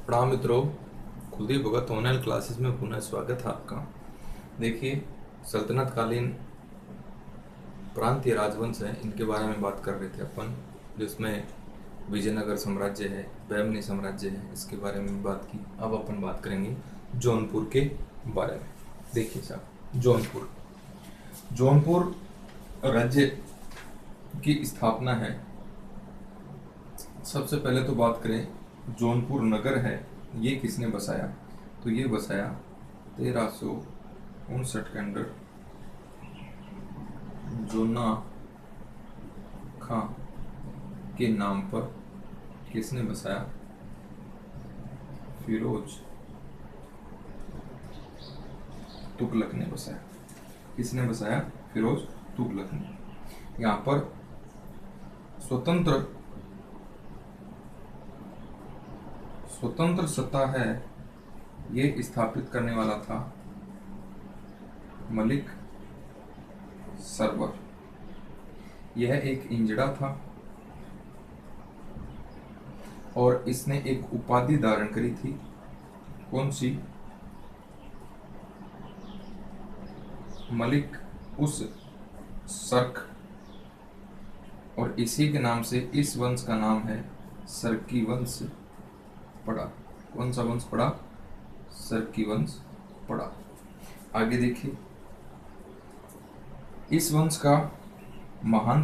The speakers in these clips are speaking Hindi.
प्रणाम मित्रों, कुलदीप भगत ऑनलाइन क्लासेस में पुनः स्वागत है आपका। देखिए, सल्तनत कालीन प्रांतीय राजवंश है, इनके बारे में बात कर रहे थे अपन, जिसमें विजयनगर साम्राज्य है, बहमनी साम्राज्य है, इसके बारे में बात की। अब अपन बात करेंगे जौनपुर के बारे में। देखिए साहब, जौनपुर राज्य की स्थापना है। सबसे पहले तो बात करें, जौनपुर नगर है, ये किसने बसाया? तो ये बसाया 1359 के अंदर जोना खां के नाम पर। किसने बसाया? फिरोज तुगलक ने बसाया। किसने बसाया? फिरोज तुगलक ने। यहाँ पर स्वतंत्र सत्ता है, ये स्थापित करने वाला था मलिक सरवर। यह एक इंजड़ा था और इसने एक उपाधि धारण करी थी। कौन सी? मलिक उस सर्क, और इसी के नाम से इस वंश का नाम है सर्की वंश पड़ा। कौन सा वंश पड़ा? सर्की वंश पड़ा। आगे देखिए, इस वंश का महान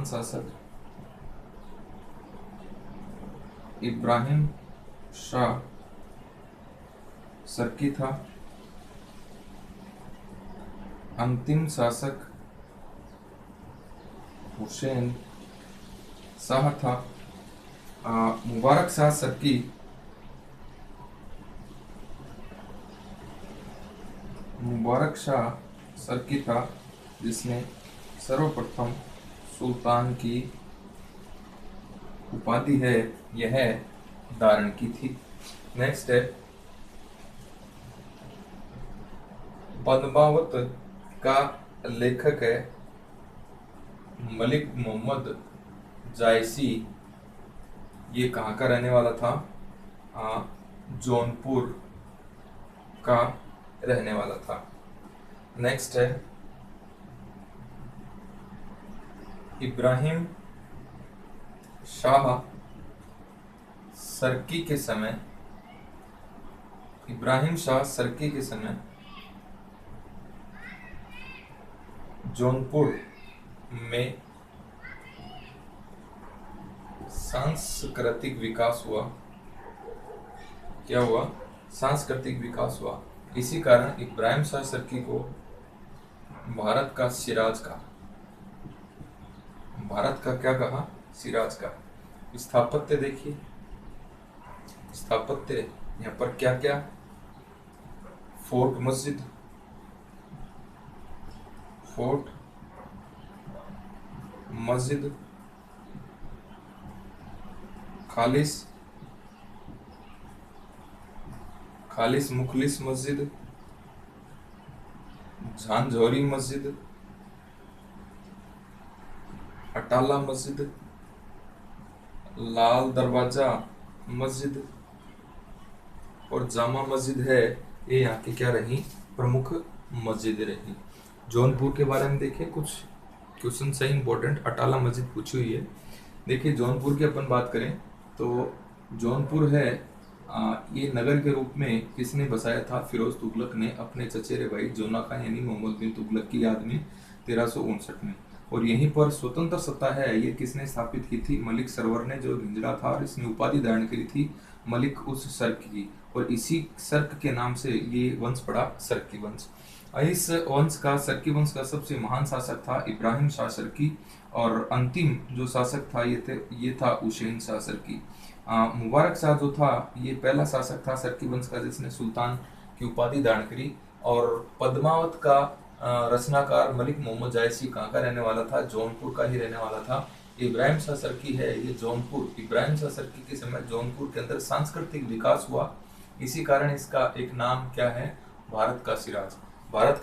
शासक इब्राहिम शाह सर्की था। अंतिम शासक हुसैन शाह था। मुबारक शाह सर्की था, जिसने सर्वप्रथम सुल्तान की उपाधि है यह धारण की थी। नेक्स्ट है, पद्मावत का लेखक है मलिक मोहम्मद जायसी। ये कहाँ का रहने वाला था? जौनपुर का रहने वाला था। नेक्स्ट है, इब्राहिम शाह सर्की के समय जौनपुर में सांस्कृतिक विकास हुआ। क्या हुआ? सांस्कृतिक विकास हुआ। इसी कारण इब्राहिम शाह सर्की को भारत का क्या कहा? सिराज का। स्थापत्य देखिए, यहाँ पर क्या क्या? फोर्ट मस्जिद, खालिस मुखलिस मस्जिद, झांझौरी मस्जिद, अटाला मस्जिद, लाल दरवाजा मस्जिद और जामा मस्जिद है। ये यहाँ की क्या रही? प्रमुख मस्जिद रही। जौनपुर के बारे में देखिए, कुछ क्वेश्चन सही इंपॉर्टेंट। अटाला मस्जिद पूछी हुई है। देखिए, जौनपुर की अपन बात करें तो जौनपुर है, ये नगर के रूप में किसने बसाया था? फिरोज तुगलक ने अपने चचेरे भाई जोना खां यानी मोहम्मद बिन तुगलक की याद में 1359 में। और यहीं पर स्वतंत्र सत्ता है, ये किसने स्थापित की थी? मलिक सरवर ने, जो हिंजड़ा था और इसने उपाधि धारण करी थी मलिक उस सर्क की, और इसी सर्क के नाम से ये वंश पड़ा सर्की वंश। इस सर्की वंश का सबसे महान शासक था इब्राहिम शाह सर्की, और अंतिम जो शासक था ये था हुसैन शाह सर्की। मुबारक शाह जो था, ये पहला शासक था सर्की वंश का जिसने सुल्तान की उपाधि धारण करी। और पद्मावत का रचनाकार मलिक मोहम्मद जायसी कहाँ का रहने वाला था? जौनपुर का ही रहने वाला था। इब्राहिम शाह सर्की है, ये इब्राहिम शाह सर्की के समय जौनपुर के अंदर सांस्कृतिक विकास हुआ। इसी कारण इसका एक नाम क्या है? भारत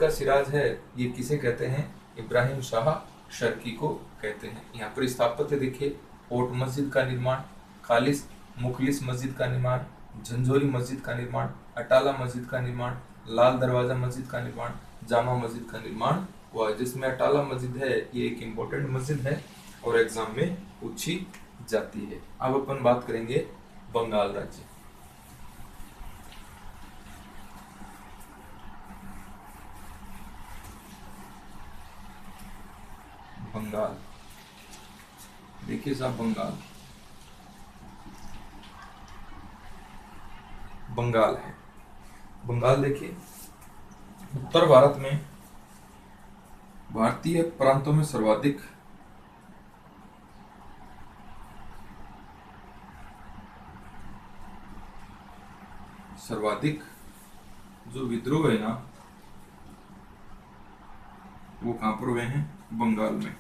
का सिराज है। ये किसे कहते हैं? इब्राहिम शाह सर्की को कहते हैं। यहाँ पर स्थापत्य देखिए, कोट मस्जिद का निर्माण, खालिस मुखलिस मस्जिद का निर्माण, झंझोरी मस्जिद का निर्माण, अटाला मस्जिद का निर्माण, लाल दरवाजा मस्जिद का निर्माण, जामा मस्जिद का निर्माण हुआ है। जिसमें अटाला मस्जिद है ये एक इम्पोर्टेंट मस्जिद है और एग्जाम में पूछी जाती है। अब अपन बात करेंगे बंगाल राज्य। बंगाल, देखिए साहब बंगाल है। बंगाल देखिए उत्तर भारत में भारतीय प्रांतों में सर्वाधिक जो विद्रोह है ना वो कहां पर हुए हैं? बंगाल में।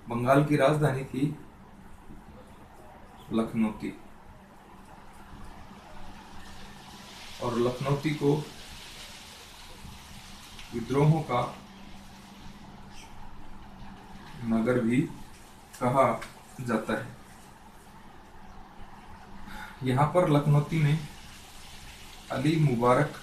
बंगाल की राजधानी थी लखनऊ, और लखनऊ को विद्रोहों का नगर भी कहा जाता है। यहाँ पर लखनऊ में अली मुबारक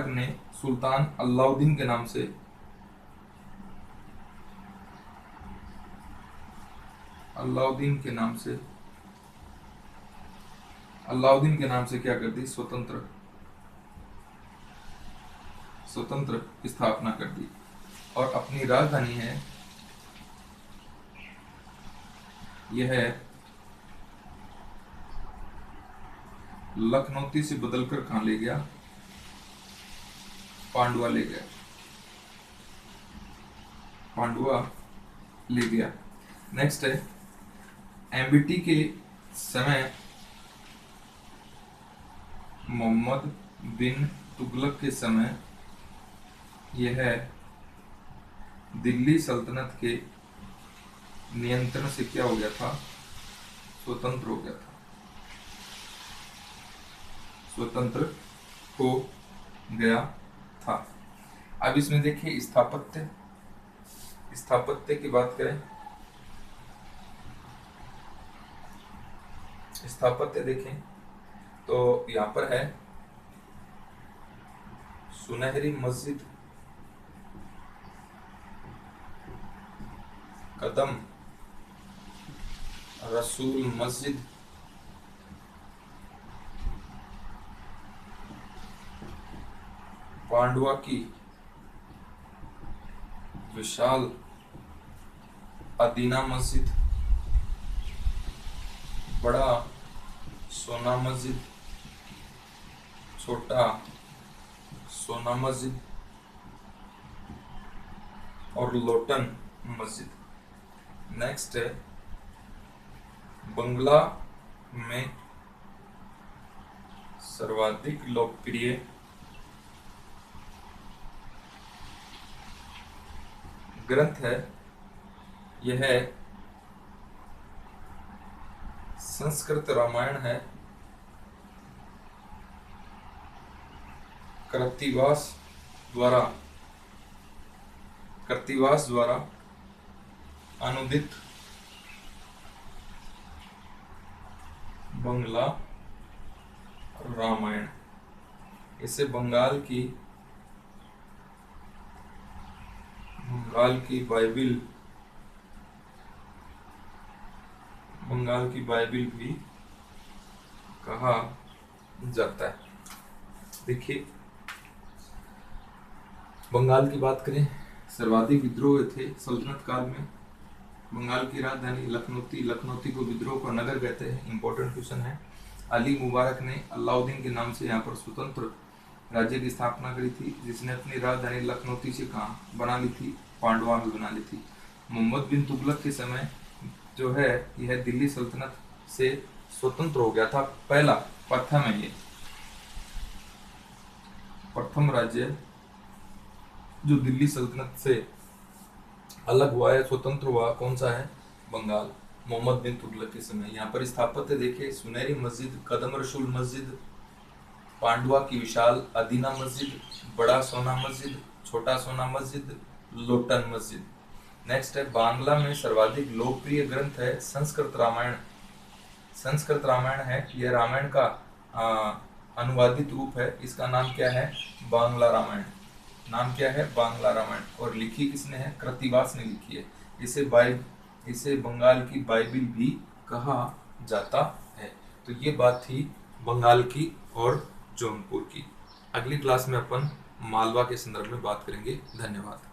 ने सुल्तान अलाउद्दीन के नाम से क्या कर दी? स्वतंत्र स्थापना कर दी और अपनी राजधानी है यह लखनऊ से बदलकर कहां ले गया? पांडुआ ले गया। नेक्स्ट है एमबीटी के समय मोहम्मद बिन तुगलक के समय यह दिल्ली सल्तनत के नियंत्रण से क्या हो गया था? स्वतंत्र हो गया था, स्वतंत्र हो गया था। अब इसमें देखिए स्थापत्य की बात करें, स्थापत्य देखें तो यहाँ पर है सुनहरी मस्जिद, कदम रसूल मस्जिद, पांडुआ की विशाल अदीना मस्जिद, बड़ा सोना मस्जिद, छोटा सोना मस्जिद और लोटन मस्जिद। नेक्स्ट है बंगला में सर्वाधिक लोकप्रिय ग्रंथ है यह संस्कृत रामायण है। कृत्तिवास द्वारा अनुदित बंगला रामायण। इसे बंगाल की बाइबिल भी कहा जाता है। देखिए बंगाल की बात करें, सर्वाधिक विद्रोह थे सल्तनत काल में। बंगाल की राजधानी लखनऊ को विद्रोह का नगर कहते हैं। इंपॉर्टेंट क्वेश्चन है। अली मुबारक ने अलाउद्दीन के नाम से यहाँ पर स्वतंत्र राज्य की स्थापना करी थी, जिसने अपनी राजधानी लखनऊ से कहाँ बना ली थी? पांडुआ में बना ली थी। मोहम्मद बिन तुगलक के समय जो है यह दिल्ली सल्तनत से स्वतंत्र हो गया था। प्रथम राज्य जो दिल्ली सल्तनत से अलग हुआ है, स्वतंत्र हुआ, कौन सा है? बंगाल, मोहम्मद बिन तुगलक के समय। यहाँ पर स्थापत्य देखिए, सुनहरी मस्जिद, कदम रसूल मस्जिद, पांडुआ की विशाल अदीना मस्जिद, बड़ा सोना मस्जिद, छोटा सोना मस्जिद, लोटन मस्जिद। नेक्स्ट है बांग्ला में सर्वाधिक लोकप्रिय ग्रंथ है संस्कृत रामायण। संस्कृत रामायण है, यह रामायण का अनुवादित रूप है। इसका नाम क्या है? बांग्ला रामायण। नाम क्या है? बांग्ला रामायण। और लिखी किसने है? कृत्तिवास ने लिखी है। इसे बंगाल की बाइबिल भी कहा जाता है। तो ये बात थी बंगाल की और जौनपुर की। अगली क्लास में अपन मालवा के संदर्भ में बात करेंगे। धन्यवाद।